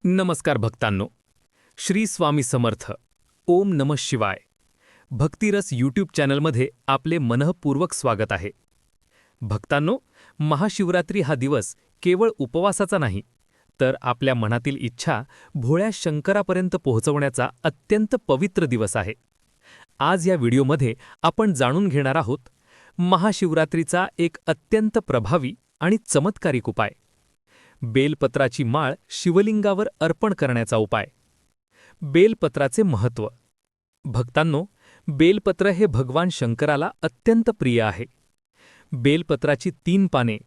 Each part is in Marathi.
नमस्कार भक्तांनो. श्री स्वामी समर्थ. ओम नमः शिवाय. भक्तिरस यूट्यूब चॅनलमध्ये आपले मनःपूर्वक स्वागत आहे. भक्तांनो, महाशिवरात्री हा दिवस केवळ उपवासाचा नाही, तर आपल्या मनातील इच्छा भोळ्या शंकरापर्यंत पोहोचवण्याचा अत्यंत पवित्र दिवस आहे. आज या व्हिडिओमध्ये आपण जाणून घेणार आहोत महाशिवरात्रीचा एक अत्यंत प्रभावी आणि चमत्कारिक उपाय. बेलपत्राची माळ शिवलिंगावर अर्पण करण्याचा उपाय. बेलपत्राचे महत्त्व. भक्तांनो, बेलपत्र हे भगवान शंकराला अत्यंत प्रिय आहे. बेलपत्राची 3 पाने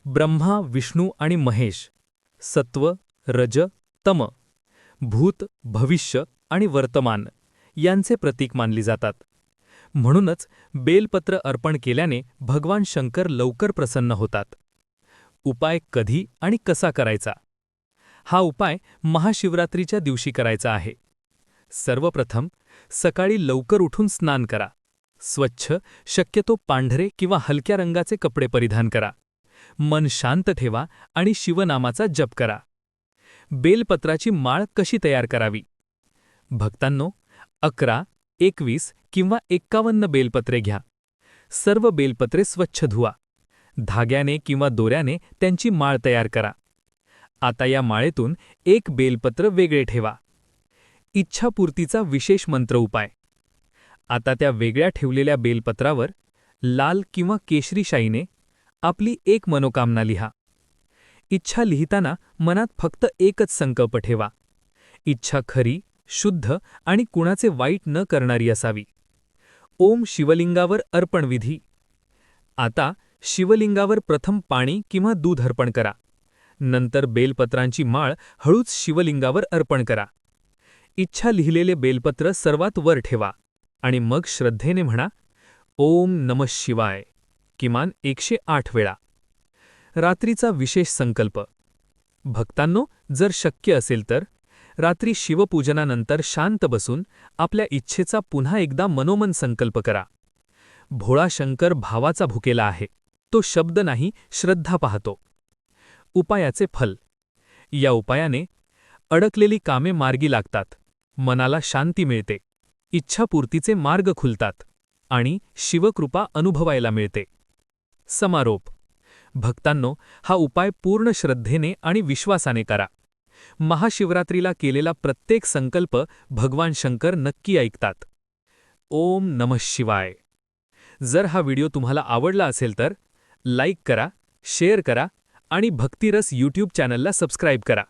ब्रह्मा, विष्णू आणि महेश, सत्व, रज, तम, भूत, भविष्य आणि वर्तमान यांचे प्रतीक मानली जातात. म्हणूनच बेलपत्र अर्पण केल्याने भगवान शंकर लवकर प्रसन्न होतात. उपाय कधी आणि कसा करायचा? हा उपाय महाशिवरात्रीच्या दिवशी करायचा आहे. सर्वप्रथम सकाळी लवकर उठून स्नान करा. स्वच्छ, शक्यतो पांढरे किंवा हलक्या रंगाचे कपडे परिधान करा. मन शांत ठेवा आणि शिवनामाचा जप करा. बेलपत्राची माळ कशी तयार करावी? भक्तांनो, 11, 21 किंवा 51 बेलपत्रे घ्या. सर्व बेलपत्रे स्वच्छ धुवा. धाग्याने किंवा दोऱ्याने त्यांची माळ तयार करा. आता या माळेतून एक बेलपत्र वेगळे ठेवा. इच्छापूर्तीचा विशेष मंत्र उपाय. आता त्या वेगळ्या ठेवलेल्या बेलपत्रावर लाल किंवा केशरी शाईने आपली एक मनोकामना लिहा. इच्छा लिहिताना मनात फक्त एकच संकल्प ठेवा. इच्छा खरी, शुद्ध आणि कुणाचे वाईट न करणारी असावी. ओम शिवलिंगावर अर्पण विधी. आता शिवलिंगावर प्रथम पाणी किंवा दूध अर्पण करा. नंतर बेलपत्रांची माळ हळूच शिवलिंगावर अर्पण करा. इच्छा लिहिलेले बेलपत्र सर्वात वर ठेवा आणि मग श्रद्धेने म्हणा, ओम नमः शिवाय, किमान 108 वेळा. रात्रीचा विशेष संकल्प. भक्तांनो, जर शक्य असेल तर रात्री शिवपूजनानंतर शांत बसून आपल्या इच्छेचा पुन्हा एकदा मनोमन संकल्प करा. भोळा शंकर भावाचा भुकेला आहे. तो शब्द नाही, श्रद्धा पाहतो. उपायाचे फल. या उपायाने अडकलेली कामे मार्गी लागतात, मनाला शांती मिळते, इच्छापूर्तीचे मार्ग खुलतात आणि शिवकृपा अनुभवायला मिळते. समारोप. भक्तांनो, हा उपाय पूर्ण श्रद्धेने आणि विश्वासाने करा. महाशिवरात्रीला केलेला प्रत्येक संकल्प भगवान शंकर नक्की ऐकतात. ओम नमः शिवाय. जर हा व्हिडिओ तुम्हाला आवडला असेल तर लाईक करा, शेअर करा आणि भक्तिरस यूट्यूब चॅनलला सबस्क्राईब करा.